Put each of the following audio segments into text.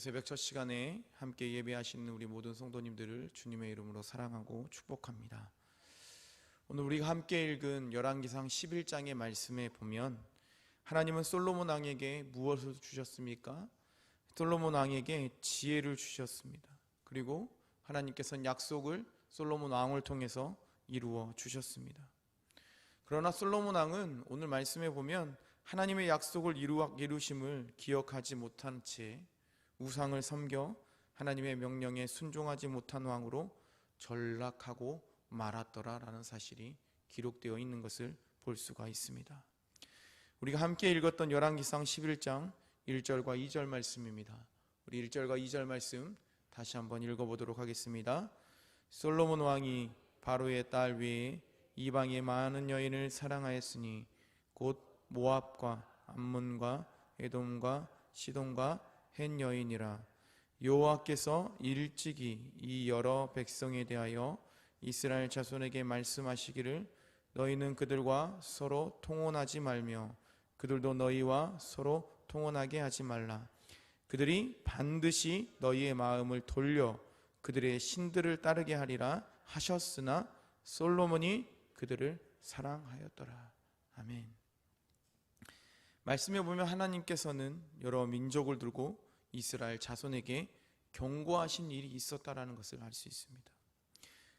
새벽 첫 시간에 함께 예배하시는 우리 모든 성도님들을 주님의 이름으로 사랑하고 축복합니다. 오늘 우리가 함께 읽은 열왕기상 11장의 말씀에 보면 하나님은 솔로몬 왕에게 무엇을 주셨습니까? 솔로몬 왕에게 지혜를 주셨습니다. 그리고 하나님께서는 약속을 솔로몬 왕을 통해서 이루어 주셨습니다. 그러나 솔로몬 왕은 오늘 말씀에 보면 하나님의 약속을 이루심을 기억하지 못한 채 우상을 섬겨 하나님의 명령에 순종하지 못한 왕으로 전락하고 말았더라라는 사실이 기록되어 있는 것을 볼 수가 있습니다. 우리가 함께 읽었던 열왕기상 11장 1절과 2절 말씀입니다. 우리 1절과 2절 말씀 다시 한번 읽어보도록 하겠습니다. 솔로몬 왕이 바로의 딸 외에 이방의 많은 여인을 사랑하였으니 곧 모압과 암몬과 에돔과 시돈과 헷 여인이라. 여호와께서 일찍이 이 여러 백성에 대하여 이스라엘 자손에게 말씀하시기를 너희는 그들과 서로 통혼하지 말며 그들도 너희와 서로 통혼하게 하지 말라. 그들이 반드시 너희의 마음을 돌려 그들의 신들을 따르게 하리라 하셨으나 솔로몬이 그들을 사랑하였더라. 아멘. 말씀에 보면 하나님께서는 여러 민족을 두고 이스라엘 자손에게 경고하신 일이 있었다라는 것을 알 수 있습니다.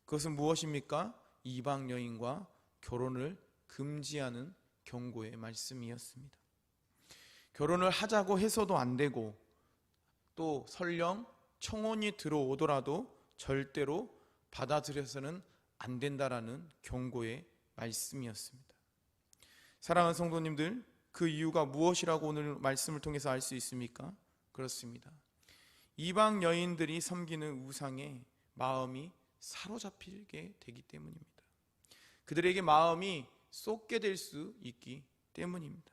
그것은 무엇입니까? 이방 여인과 결혼을 금지하는 경고의 말씀이었습니다. 결혼을 하자고 해서도 안 되고 또 설령 청혼이 들어오더라도 절대로 받아들여서는 안 된다라는 경고의 말씀이었습니다. 사랑하는 성도님들, 그 이유가 무엇이라고 오늘 말씀을 통해서 알 수 있습니까? 그렇습니다. 이방 여인들이 섬기는 우상에 마음이 사로잡히게 되기 때문입니다. 그들에게 마음이 쏟게 될 수 있기 때문입니다.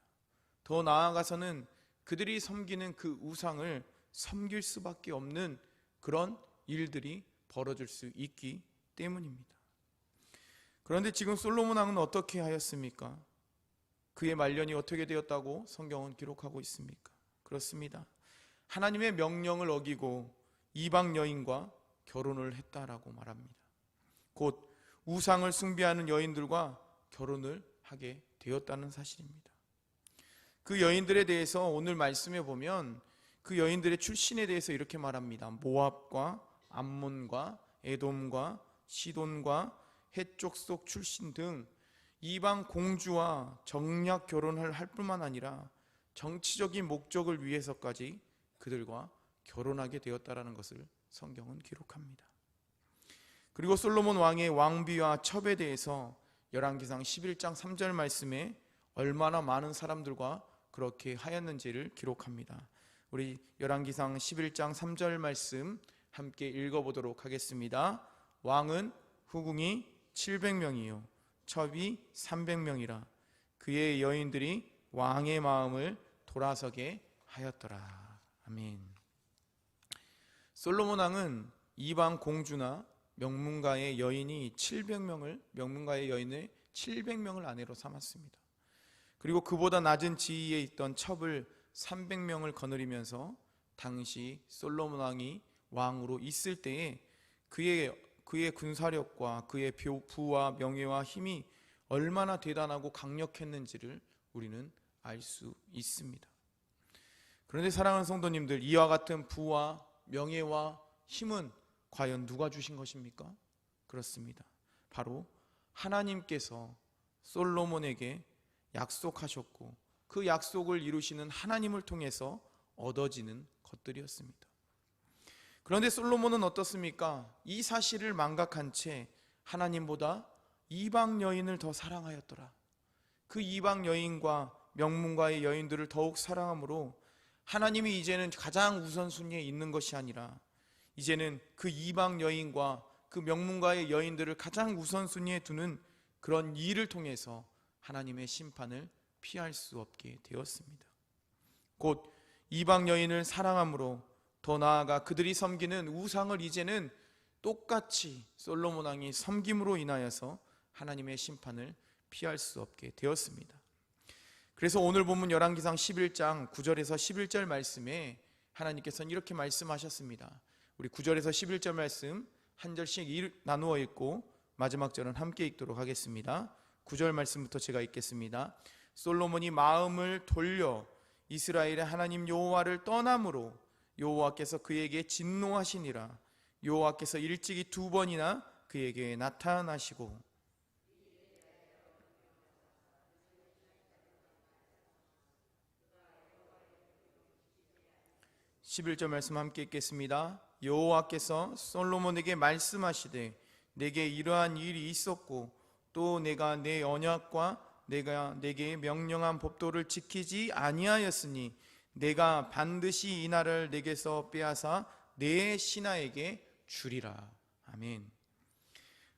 더 나아가서는 그들이 섬기는 그 우상을 섬길 수밖에 없는 그런 일들이 벌어질 수 있기 때문입니다. 그런데 지금 솔로몬 왕은 어떻게 하였습니까? 그의 말년이 어떻게 되었다고 성경은 기록하고 있습니까? 그렇습니다. 하나님의 명령을 어기고 이방 여인과 결혼을 했다라고 말합니다. 곧 우상을 숭배하는 여인들과 결혼을 하게 되었다는 사실입니다. 그 여인들에 대해서 오늘 말씀에 보면 그 여인들의 출신에 대해서 이렇게 말합니다. 모압과 암몬과 에돔과 시돈과 헷 족속 출신 등 이방 공주와 정략 결혼을 할 뿐만 아니라 정치적인 목적을 위해서까지 그들과 결혼하게 되었다라는 것을 성경은 기록합니다. 그리고 솔로몬 왕의 왕비와 첩에 대해서 열왕기상 11장 3절 말씀에 얼마나 많은 사람들과 그렇게 하였는지를 기록합니다. 우리 열왕기상 11장 3절 말씀 함께 읽어보도록 하겠습니다. 왕은 후궁이 700명이요 첩이 300명이라. 그의 여인들이 왕의 마음을 돌아서게 하였더라. 아멘. 솔로몬 왕은 이방 공주나 명문가의 여인을 700명을 아내로 삼았습니다. 그리고 그보다 낮은 지위에 있던 첩을 300명을 거느리면서 당시 솔로몬 왕이 왕으로 있을 때에 그의 군사력과 그의 부와 명예와 힘이 얼마나 대단하고 강력했는지를 우리는 알 수 있습니다. 그런데 사랑하는 성도님들, 이와 같은 부와 명예와 힘은 과연 누가 주신 것입니까? 그렇습니다. 바로 하나님께서 솔로몬에게 약속하셨고 그 약속을 이루시는 하나님을 통해서 얻어지는 것들이었습니다. 그런데 솔로몬은 어떻습니까? 이 사실을 망각한 채 하나님보다 이방 여인을 더 사랑하였더라. 그 이방 여인과 명문가의 여인들을 더욱 사랑함으로 하나님이 이제는 가장 우선순위에 있는 것이 아니라 이제는 그 이방 여인과 그 명문가의 여인들을 가장 우선순위에 두는 그런 일을 통해서 하나님의 심판을 피할 수 없게 되었습니다. 곧 이방 여인을 사랑함으로 더 나아가 그들이 섬기는 우상을 이제는 똑같이 솔로몬 왕이 섬김으로 인하여서 하나님의 심판을 피할 수 없게 되었습니다. 그래서 오늘 본문 열왕기상 11장 9절에서 11절 말씀에 하나님께서는 이렇게 말씀하셨습니다. 우리 9절에서 11절 말씀 한 절씩 나누어 읽고 마지막 절은 함께 읽도록 하겠습니다. 9절 말씀부터 제가 읽겠습니다. 솔로몬이 마음을 돌려 이스라엘의 하나님 여호와를 떠남으로 여호와께서 그에게 진노하시니라. 여호와께서 일찍이 2번이나 그에게 나타나시고 11절 말씀 함께 읽겠습니다. 여호와께서 솔로몬에게 말씀하시되 내게 이러한 일이 있었고 또 내가 내 언약과 내가 내게 명령한 법도를 지키지 아니하였으니 내가 반드시 이 날을 내게서 빼앗아 내 신하에게 주리라. 아멘.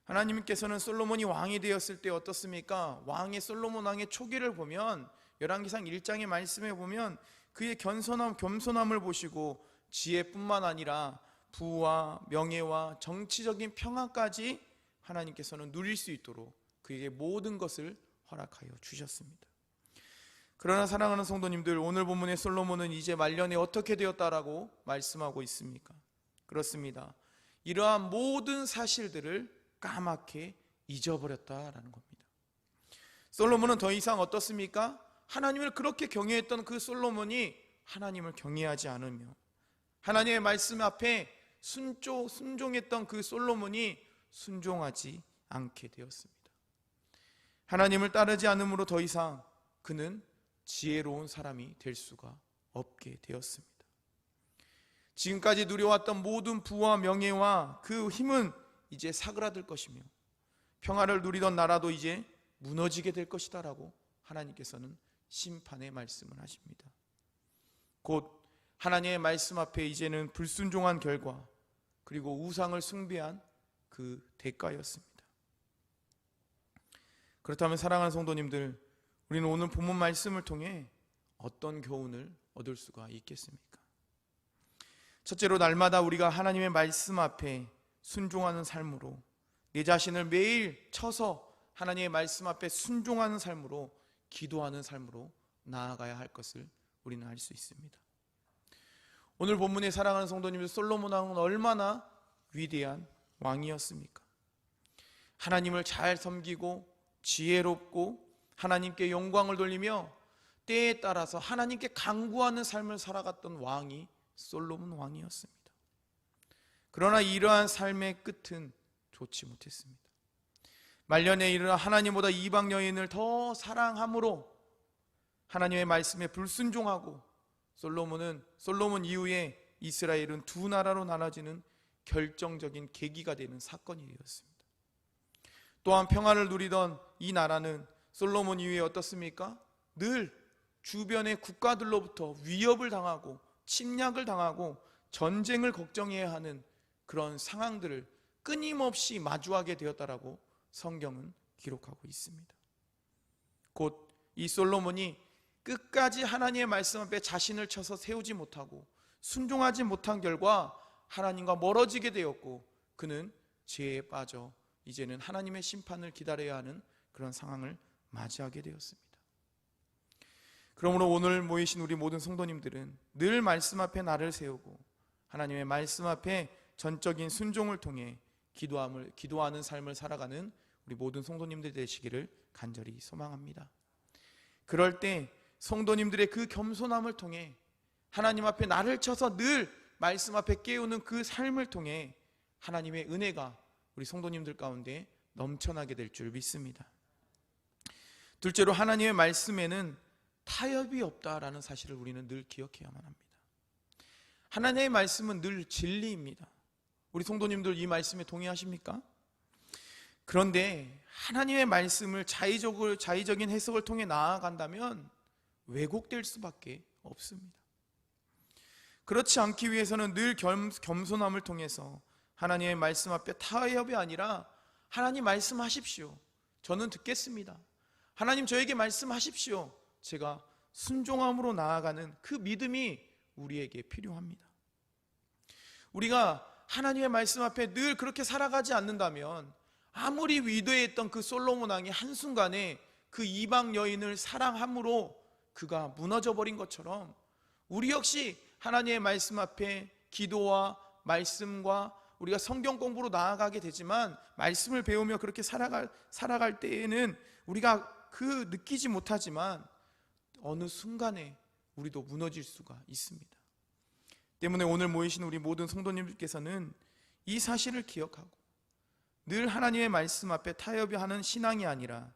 하나님께서는 솔로몬이 왕이 되었을 때 어떻습니까? 왕의 솔로몬 왕의 초기를 보면 열왕기상 1장의 말씀에 보면 그의 겸손함을 보시고 지혜뿐만 아니라 부와 명예와 정치적인 평화까지 하나님께서는 누릴 수 있도록 그에게 모든 것을 허락하여 주셨습니다. 그러나 사랑하는 성도님들, 오늘 본문의 솔로몬은 이제 말년에 어떻게 되었다라고 말씀하고 있습니까? 그렇습니다. 이러한 모든 사실들을 까맣게 잊어버렸다라는 겁니다. 솔로몬은 더 이상 어떻습니까? 하나님을 그렇게 경외했던 그 솔로몬이 하나님을 경외하지 않으며 하나님의 말씀 앞에 순종했던 그 솔로몬이 순종하지 않게 되었습니다. 하나님을 따르지 않으므로 더 이상 그는 지혜로운 사람이 될 수가 없게 되었습니다. 지금까지 누려왔던 모든 부와 명예와 그 힘은 이제 사그라들 것이며 평화를 누리던 나라도 이제 무너지게 될 것이다 라고 하나님께서는 심판의 말씀을 하십니다. 곧 하나님의 말씀 앞에 이제는 불순종한 결과 그리고 우상을 숭배한 그 대가였습니다. 그렇다면 사랑하는 성도님들, 우리는 오늘 본문 말씀을 통해 어떤 교훈을 얻을 수가 있겠습니까? 첫째로 날마다 우리가 하나님의 말씀 앞에 순종하는 삶으로 내 자신을 매일 쳐서 하나님의 말씀 앞에 순종하는 삶으로 기도하는 삶으로 나아가야 할 것을 우리는 알 수 있습니다. 오늘 본문에 사랑하는 성도님들, 솔로몬 왕은 얼마나 위대한 왕이었습니까? 하나님을 잘 섬기고 지혜롭고 하나님께 영광을 돌리며 때에 따라서 하나님께 간구하는 삶을 살아갔던 왕이 솔로몬 왕이었습니다. 그러나 이러한 삶의 끝은 좋지 못했습니다. 말년에 이르러 하나님보다 이방 여인을 더 사랑함으로 하나님의 말씀에 불순종하고 솔로몬 이후에 이스라엘은 두 나라로 나눠지는 결정적인 계기가 되는 사건이 되었습니다. 또한 평화를 누리던 이 나라는 솔로몬 이후에 어떻습니까? 늘 주변의 국가들로부터 위협을 당하고 침략을 당하고 전쟁을 걱정해야 하는 그런 상황들을 끊임없이 마주하게 되었다라고 성경은 기록하고 있습니다. 곧 이 솔로몬이 끝까지 하나님의 말씀 앞에 자신을 쳐서 세우지 못하고 순종하지 못한 결과 하나님과 멀어지게 되었고 그는 죄에 빠져 이제는 하나님의 심판을 기다려야 하는 그런 상황을 맞이하게 되었습니다. 그러므로 오늘 모이신 우리 모든 성도님들은 늘 말씀 앞에 나를 세우고 하나님의 말씀 앞에 전적인 순종을 통해 기도하는 삶을 살아가는 우리 모든 성도님들 되시기를 간절히 소망합니다. 그럴 때 성도님들의 그 겸손함을 통해 하나님 앞에 나를 쳐서 늘 말씀 앞에 깨우는 그 삶을 통해 하나님의 은혜가 우리 성도님들 가운데 넘쳐나게 될 줄 믿습니다. 둘째로 하나님의 말씀에는 타협이 없다라는 사실을 우리는 늘 기억해야만 합니다. 하나님의 말씀은 늘 진리입니다. 우리 성도님들 이 말씀에 동의하십니까? 그런데 하나님의 말씀을 자의적인 해석을 통해 나아간다면 왜곡될 수밖에 없습니다. 그렇지 않기 위해서는 늘 겸손함을 통해서 하나님의 말씀 앞에 타협이 아니라 하나님 말씀하십시오. 저는 듣겠습니다. 하나님 저에게 말씀하십시오. 제가 순종함으로 나아가는 그 믿음이 우리에게 필요합니다. 우리가 하나님의 말씀 앞에 늘 그렇게 살아가지 않는다면 아무리 위대했던 그 솔로몬 왕이 한순간에 그 이방 여인을 사랑함으로 그가 무너져 버린 것처럼 우리 역시 하나님의 말씀 앞에 기도와 말씀과 우리가 성경 공부로 나아가게 되지만, 말씀을 배우며 그렇게 살아갈 때에는 우리가 느끼지 못하지만 어느 순간에 우리도 무너질 수가 있습니다. 때문에 오늘 모이신 우리 모든 성도님들께서는 이 사실을 기억하고 늘 하나님의 말씀 앞에 타협하는 신앙이 아니라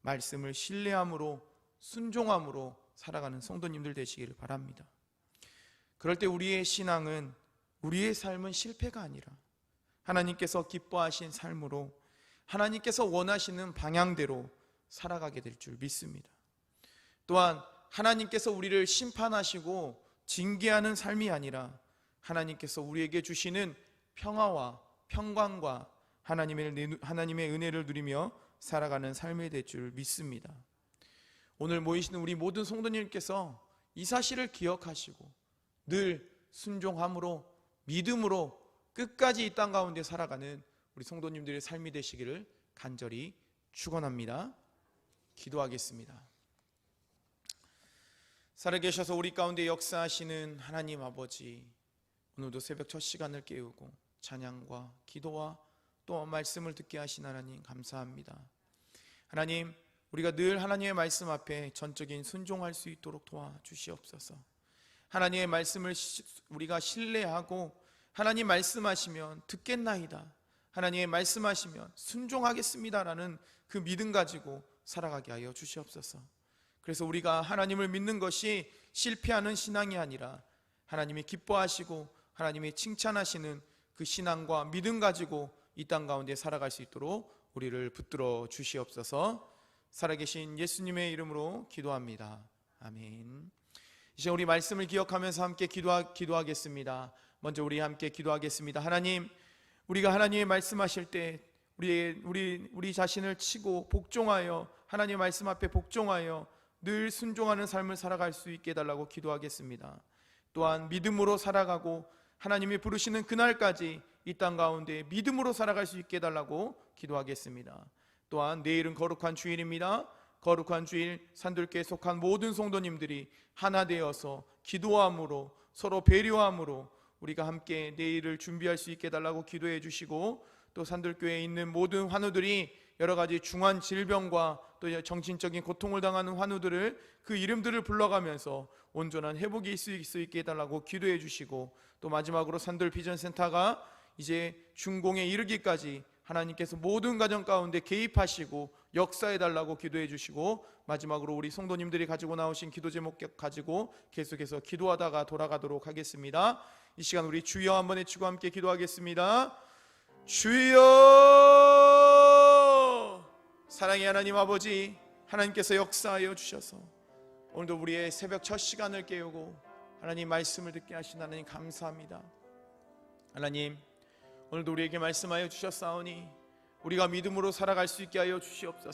말씀을 신뢰함으로 순종함으로 살아가는 성도님들 되시기를 바랍니다. 그럴 때 우리의 신앙은, 우리의 삶은 실패가 아니라 하나님께서 기뻐하신 삶으로 하나님께서 원하시는 방향대로 살아가게 될 줄 믿습니다. 또한 하나님께서 우리를 심판하시고 징계하는 삶이 아니라 하나님께서 우리에게 주시는 평화와 평강과 하나님의 은혜를 누리며 살아가는 삶이 될 줄 믿습니다. 오늘 모이시는 우리 모든 성도님께서 이 사실을 기억하시고 늘 순종함으로 믿음으로 끝까지 이 땅 가운데 살아가는 우리 성도님들의 삶이 되시기를 간절히 축원합니다. 기도하겠습니다. 살아계셔서 우리 가운데 역사하시는 하나님 아버지, 오늘도 새벽 첫 시간을 깨우고 찬양과 기도와 또 말씀을 듣게 하신 하나님 감사합니다. 하나님, 우리가 늘 하나님의 말씀 앞에 전적인 순종할 수 있도록 도와주시옵소서. 하나님의 말씀을 우리가 신뢰하고 하나님 말씀하시면 듣겠나이다, 하나님의 말씀하시면 순종하겠습니다라는 그 믿음 가지고 살아가게 하여 주시옵소서. 그래서 우리가 하나님을 믿는 것이 실패하는 신앙이 아니라 하나님이 기뻐하시고 하나님이 칭찬하시는 그 신앙과 믿음 가지고 이 땅 가운데 살아갈 수 있도록 우리를 붙들어 주시옵소서. 살아계신 예수님의 이름으로 기도합니다. 아멘. 이제 우리 말씀을 기억하면서 함께 기도하겠습니다. 먼저 우리 함께 기도하겠습니다. 하나님, 우리가 하나님의 말씀하실 때 우리 자신을 치고 복종하여 하나님의 말씀 앞에 복종하여 늘 순종하는 삶을 살아갈 수 있게 해달라고 기도하겠습니다. 또한 믿음으로 살아가고 하나님이 부르시는 그날까지 이 땅 가운데 믿음으로 살아갈 수 있게 해달라고 기도하겠습니다. 또한 내일은 거룩한 주일입니다. 거룩한 주일 산들교에 속한 모든 성도님들이 하나 되어서 기도함으로 서로 배려함으로 우리가 함께 내일을 준비할 수 있게 해달라고 기도해 주시고, 또 산들교회에 있는 모든 환우들이 여러 가지 중한 질병과 또 정신적인 고통을 당하는 환우들을 그 이름들을 불러가면서 온전한 회복이 있을 수 있게 해달라고 기도해 주시고, 또 마지막으로 산들 비전센터가 이제 준공에 이르기까지 하나님께서 모든 가정 가운데 개입하시고 역사해 달라고 기도해 주시고, 마지막으로 우리 성도님들이 가지고 나오신 기도 제목 가지고 계속해서 기도하다가 돌아가도록 하겠습니다. 이 시간 우리 주여 한번 외치고 함께 기도하겠습니다. 주여! 사랑의 하나님 아버지, 하나님께서 역사하여 주셔서 오늘도 우리의 새벽 첫 시간을 깨우고 하나님 말씀을 듣게 하신 하나님 감사합니다. 하나님, 오늘도 우리에게 말씀하여 주셨사오니 우리가 믿음으로 살아갈 수 있게 하여 주시옵소서.